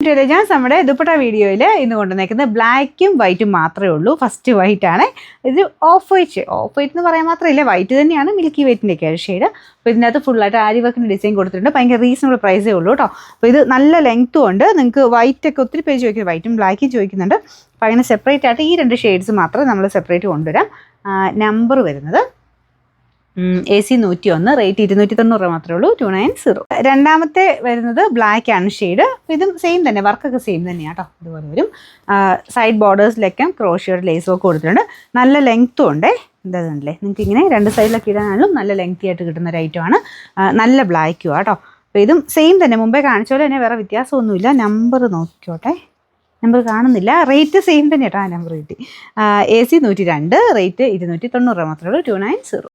ജാൻസ് നമ്മുടെ ദുപ്പട്ട വീഡിയോയിൽ ഇന്ന് കൊണ്ടുവന്നേക്കുന്നത് ബ്ലാക്കും വൈറ്റും മാത്രമേ ഉള്ളൂ. ഫസ്റ്റ് വൈറ്റ് ആണ്. ഇത് ഓഫ് വൈറ്റ് എന്ന് പറയാൻ മാത്രമല്ല, വൈറ്റ് തന്നെയാണ്, മിൽക്കി വൈറ്റിൻ്റെ ഒക്കെ ഷെയ്ഡ്. അപ്പോൾ ഇതിനകത്ത് ഫുള്ളായിട്ട് ആരി വർക്കിൻ്റെ ഡിസൈൻ കൊടുത്തിട്ടുണ്ട്. ഭയങ്കര റീസണബിൾ പ്രൈസേ ഉള്ളൂ കേട്ടോ. അപ്പോൾ ഇത് നല്ല ലെങ്ത്തും ഉണ്ട്. നിങ്ങൾക്ക് വൈറ്റൊക്കെ ഒത്തിരി പേര് ചോദിക്കുന്നത്, വൈറ്റും ബ്ലാക്കും ചോദിക്കുന്നുണ്ട്. അപ്പോൾ അങ്ങനെ സെപ്പറേറ്റ് ആയിട്ട് ഈ 2 ഷെയ്ഡ്സ് മാത്രമേ നമ്മൾ സെപ്പറേറ്റ് കൊണ്ടുവരാം. നമ്പർ വരുന്നത് AC 101, റേറ്റ് 290 രൂപ മാത്രമേ ഉള്ളൂ. 290. രണ്ടാമത്തെ വരുന്നത് ബ്ലാക്ക് ആണ് ഷെയ്ഡ്. ഇതും സെയിം തന്നെ, വർക്കൊക്കെ സെയിം തന്നെയാണ് കേട്ടോ. ഇതുപോലെ വരും. സൈഡ് ബോർഡേഴ്സിലൊക്കെ ക്രോഷിയോട് ലേസ് വർക്ക് കൊടുത്തിട്ടുണ്ട്. നല്ല ലെങ്ത്തും ഉണ്ട്. എന്താണല്ലേ, നിങ്ങൾക്ക് ഇങ്ങനെ 2 സൈഡിലൊക്കെ ഇടാനാലും നല്ല ലെങ്തി ആയിട്ട് കിട്ടുന്ന ഒരു ഐറ്റമാണ്. നല്ല ബ്ലാക്കും കേട്ടോ. അപ്പോൾ ഇതും സെയിം തന്നെ, മുമ്പേ കാണിച്ച പോലെ തന്നെ, വേറെ വ്യത്യാസമൊന്നുമില്ല. നമ്പർ നോക്കിക്കോട്ടെ, നമ്പർ കാണുന്നില്ല. റേറ്റ് സെയിം തന്നെ കേട്ടോ. നമ്പർ കിട്ടി. AC 102, റേറ്റ് 290 രൂപ മാത്രമേ ഉള്ളൂ. 290.